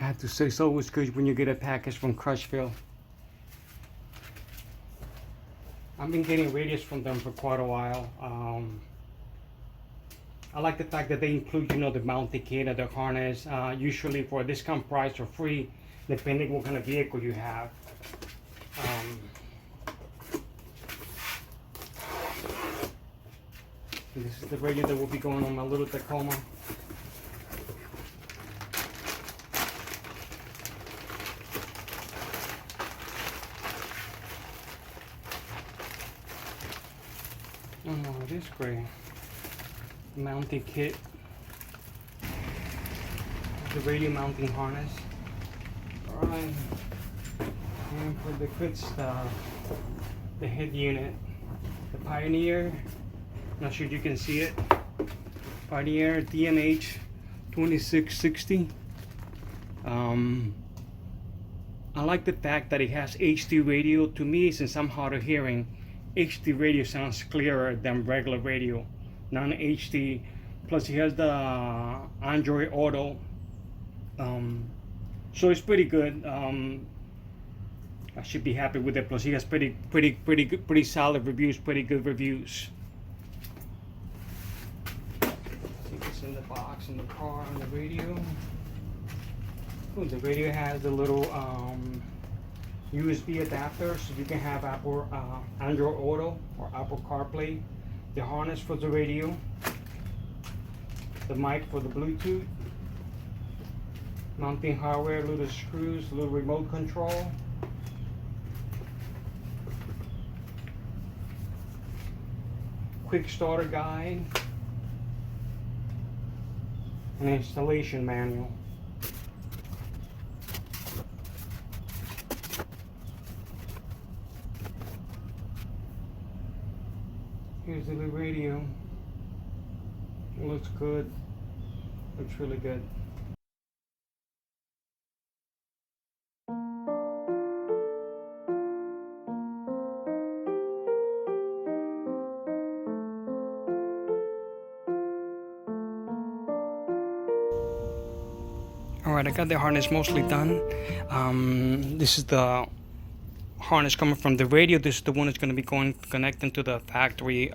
I have to say, it's always good when you get a package from Crushville. I've been getting radios from them for quite a while. I like the fact that they include, you know, the mounting kit and the harness, usually for a discount price or free, depending what kind of vehicle you have. This is the radio that will be going on my little Tacoma. Oh no, it is great. Mounting kit. The radio mounting harness. Alright. And for the good stuff, the head unit. The Pioneer, not sure if you can see it. Pioneer DMH 2660. I like the fact that it has HD radio. To me, since I'm hard of hearing, HD radio sounds clearer than regular radio, non-HD. Plus it has the Android Auto, so it's pretty good. I should be happy with it. Plus he has pretty good, pretty solid reviews, pretty good reviews. See what's in the box, in the car, on the radio. Ooh, the radio has the little USB adapter, so you can have Apple Android Auto or Apple CarPlay. The harness for the radio, the mic for the Bluetooth, mounting hardware, little screws, little remote control. Quick starter guide, an installation manual. Here's the little radio. It looks good. Looks really good. Alright, I got the harness mostly done. This is the harness coming from the radio. This is the one that's going to be connecting to the factory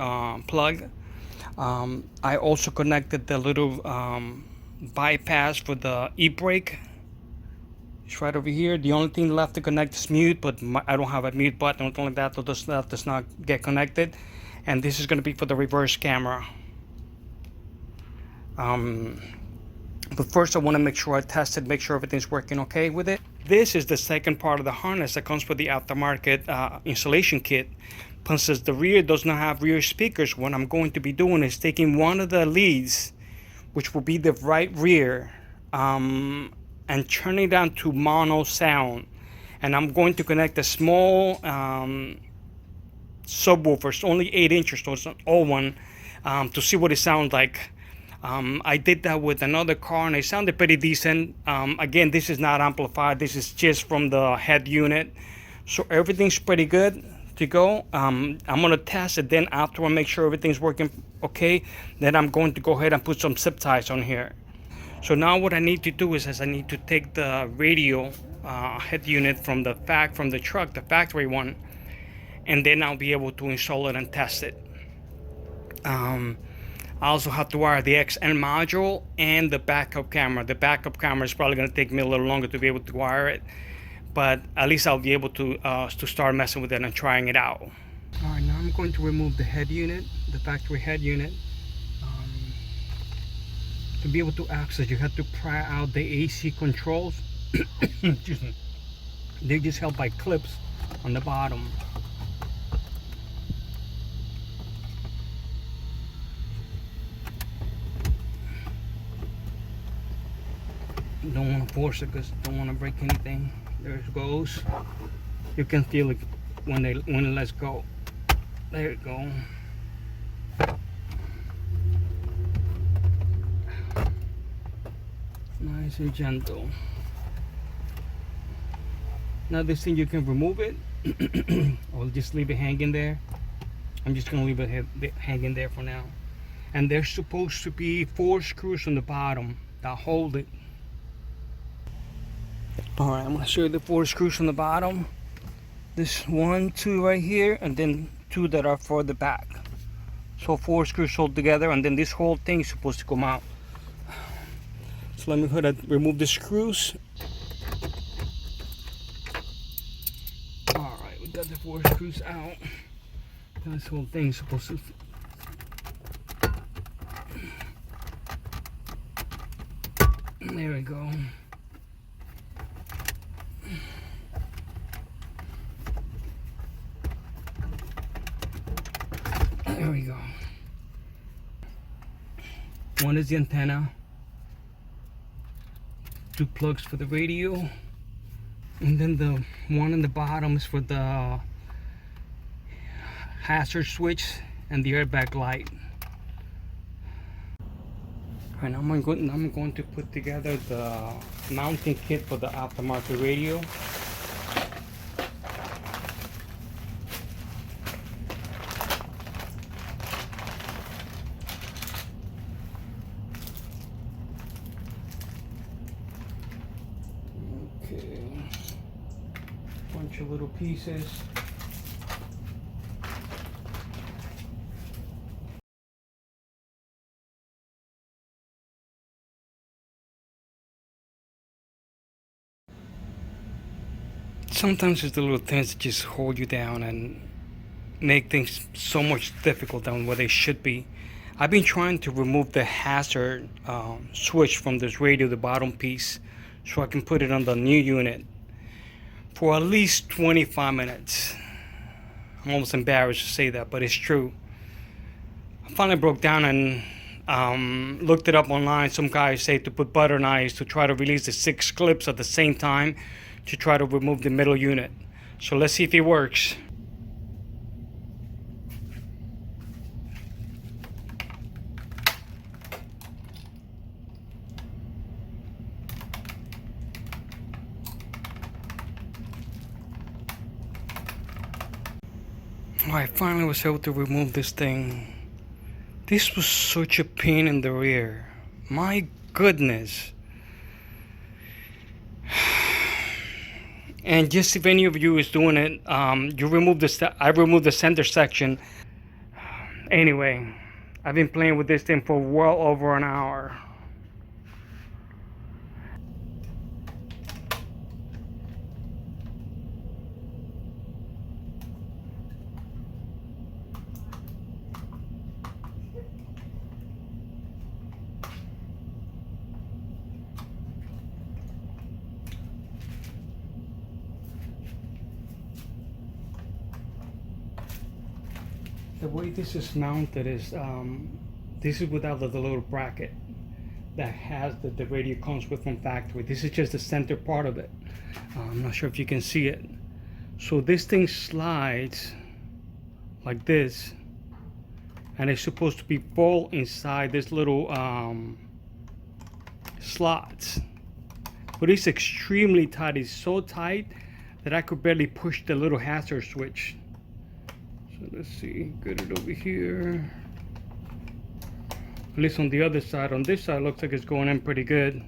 plug. I also connected the little bypass for the e-brake. It's right over here. The only thing left to connect is mute, but I don't have a mute button. Only that does not get connected. And this is going to be for the reverse camera. But first I want to make sure I test it, make sure everything's working okay with it. This is the second part of the harness that comes with the aftermarket installation kit. But since the rear does not have rear speakers, what I'm going to be doing is taking one of the leads, which will be the right rear, and turning it down to mono sound. And I'm going to connect a small subwoofer. It's only 8 inches, so it's an old one, to see what it sounds like. I did that with another car and it sounded pretty decent. Again, this is not amplified. This is just from the head unit. So everything's pretty good to go. I'm going to test it. Then after I make sure everything's working okay, then I'm going to go ahead and put some zip ties on here. So now what I need to do is I need to take the radio head unit from the truck, the factory one, and then I'll be able to install it and test it. I also have to wire the XM module and the backup camera. The backup camera is probably going to take me a little longer to be able to wire it, but at least I'll be able to start messing with it and trying it out. All right, now I'm going to remove the head unit, the factory head unit. To be able to access, you have to pry out the AC controls. Excuse me. They're just held by clips on the bottom. Don't want to force it because don't want to break anything. There it goes. You can feel it when it lets go. There it go. Nice and gentle. Now this thing, you can remove it or just leave it hanging there. I'm just gonna leave it hanging there for now. And there's supposed to be 4 screws on the bottom that hold it. Alright, I'm going to show you the 4 screws from the bottom. This 1, 2 right here, and then 2 that are for the back. So 4 screws hold together, and then this whole thing is supposed to come out. So let me go ahead and remove the screws. Alright, we got the 4 screws out. This whole thing is supposed to... There we go. There we go. One is the antenna, 2 plugs for the radio, and then the one in the bottom is for the hazard switch and the airbag light. Alright, now I'm going to put together the mounting kit for the aftermarket radio. Okay, bunch of little pieces. Sometimes it's the little things that just hold you down and make things so much difficult than what they should be. I've been trying to remove the hazard switch from this radio, the bottom piece, so I can put it on the new unit for at least 25 minutes. I'm almost embarrassed to say that, but it's true. I finally broke down and looked it up online. Some guys say to put butter knives to try to release the 6 clips at the same time to try to remove the middle unit. So let's see if it works. I finally was able to remove this thing. This was such a pain in the rear. My goodness. And just if any of you is doing it, you remove I removed the center section. Anyway, I've been playing with this thing for well over an hour. The way this is mounted is, this is without the little bracket that has the radio comes with from factory. This is just the center part of it. I'm not sure if you can see it. So this thing slides like this, and it's supposed to be full inside this little slots. But it's extremely tight. It's so tight that I could barely push the little hazard switch. So let's see, get it over here. At least on the other side. On this side, looks like it's going in pretty good.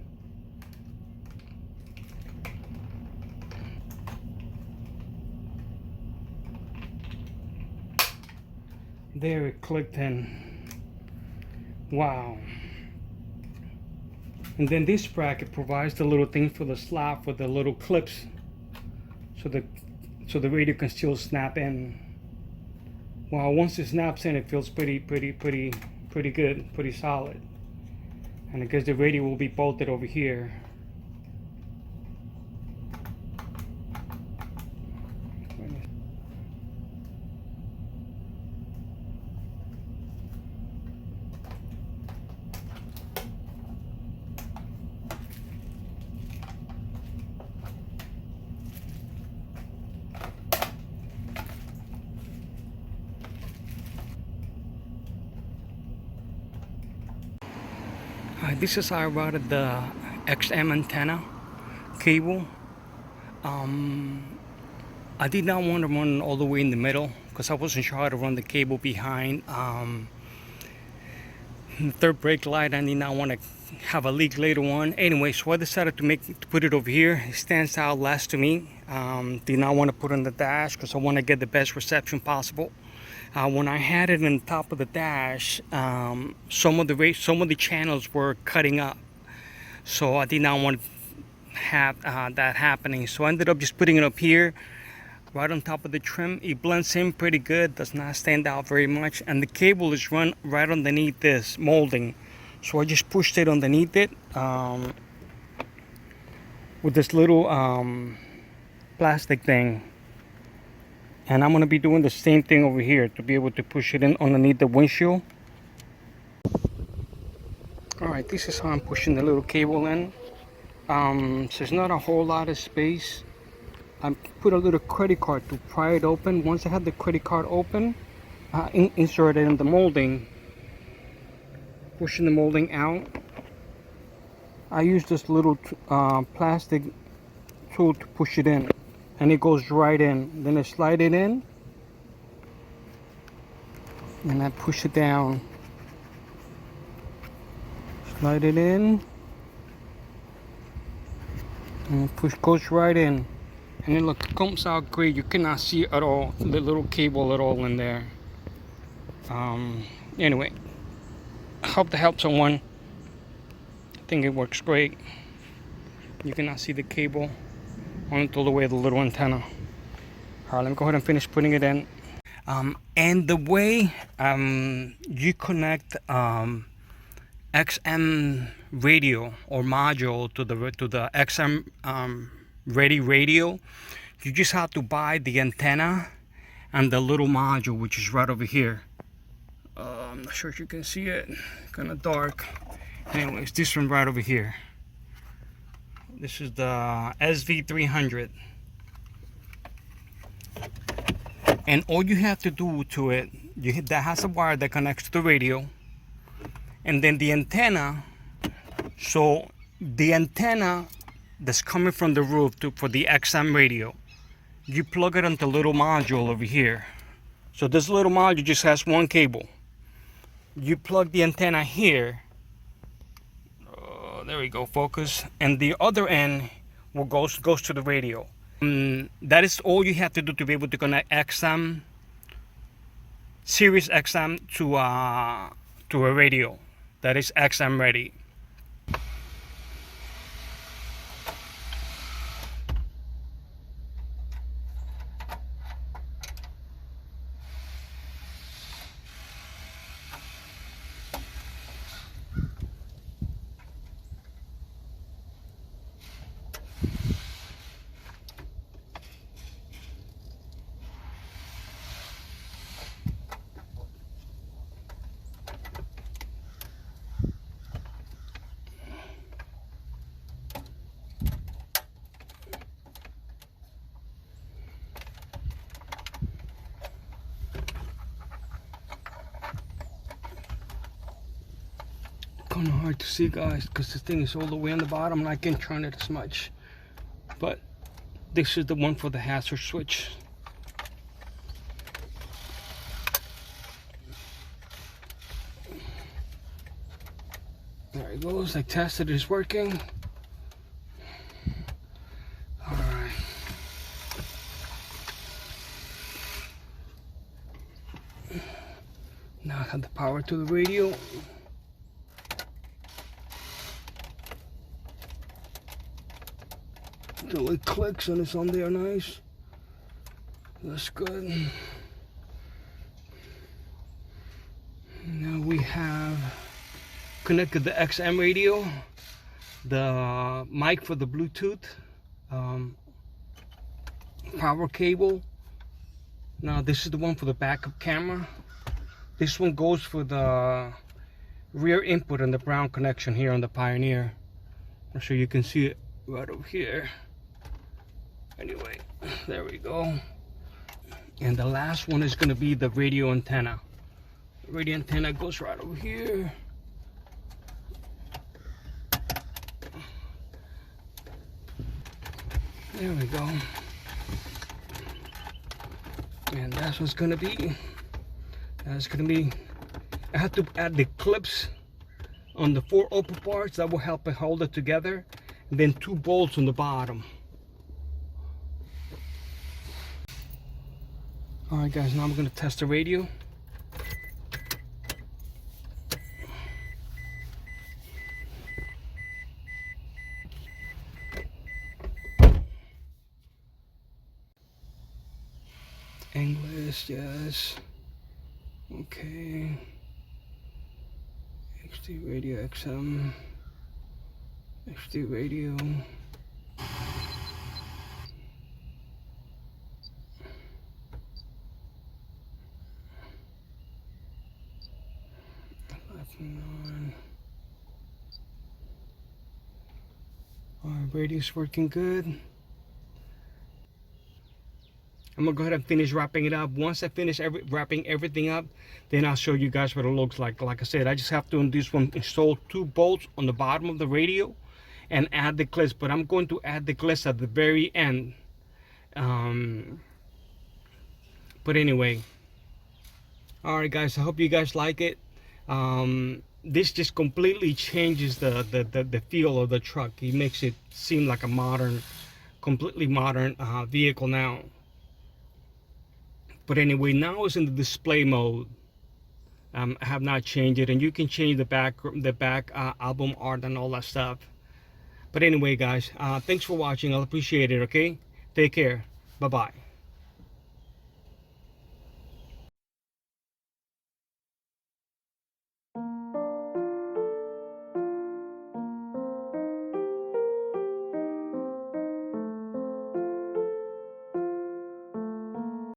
There, it clicked in. Wow. And then this bracket provides the little thing for the slot for the little clips, so the radio can still snap in. Wow, once it snaps in, it feels pretty good, pretty solid. And I guess the radio will be bolted over here. This is how I routed the XM antenna cable. I did not want to run all the way in the middle because I wasn't sure how to run the cable behind the third brake light. I did not want to have a leak later on. Anyway, so I decided to put it over here. It stands out less to me. Did not want to put it on the dash because I want to get the best reception possible. When I had it on top of the dash, some of the channels were cutting up, so I did not want to have that happening. So I ended up just putting it up here, right on top of the trim. It blends in pretty good, does not stand out very much, and the cable is run right underneath this molding. So I just pushed it underneath it with this little plastic thing. And I'm going to be doing the same thing over here to be able to push it in underneath the windshield. Alright, this is how I'm pushing the little cable in. So there's not a whole lot of space. I put a little credit card to pry it open. Once I have the credit card open, insert it in the molding. Pushing the molding out. I use this little plastic tool to push it in. And it goes right in. Then I slide it in, and I push it down. Slide it in, and push goes right in. And it look, comes out great. You cannot see at all the little cable at all in there. Anyway, I hope to help someone. I think it works great. You cannot see the cable. Only all the way the little antenna. Alright, let me go ahead and finish putting it in. And the way you connect XM radio or module to the XM ready radio, you just have to buy the antenna and the little module, which is right over here. I'm not sure if you can see it, kind of dark. Anyways, this one right over here. This is the SV300. And all you have to do to it, that has a wire that connects to the radio. And then the antenna, so the antenna that's coming from the roof for the XM radio, you plug it into a little module over here. So this little module just has one cable. You plug the antenna here. There we go, focus. And the other end goes to the radio. That is all you have to do to be able to connect XM, Sirius XM to a radio that is XM ready. Kind of hard to see, guys, because this thing is all the way on the bottom and I can't turn it as much. But this is the one for the hazard switch. There it goes. I tested it's working. Alright. Now I have the power to the radio. Until it clicks and it's on there nice. That's good. Now we have connected the XM radio, the mic for the Bluetooth, power cable. Now this is the one for the backup camera. This one goes for the rear input and the brown connection here on the Pioneer. I'm sure you can see it right over here. Anyway, there we go. And the last one is going to be the radio antenna. The radio antenna goes right over here. There we go. And that's what's going to be. That's going to be. I have to add the clips on the 4 upper parts that will help it hold it together, and then 2 bolts on the bottom. All right guys, now I'm going to test the radio. English, yes. Okay. XD radio XM. XD radio. Alright, radio's working good. I'm gonna go ahead and finish wrapping it up. Once I finish wrapping everything up, then I'll show you guys what it looks like. Like I said, I just have to on this one install 2 bolts on the bottom of the radio and add the clips, but I'm going to add the clips at the very end. But anyway, all right guys, I hope you guys like it. This just completely changes the feel of the truck. It makes it seem like a modern, completely modern vehicle now. But anyway, now it's in the display mode. I have not changed it, and you can change the back album art and all that stuff. But anyway guys, thanks for watching. I'll appreciate it. Okay, take care. Bye bye.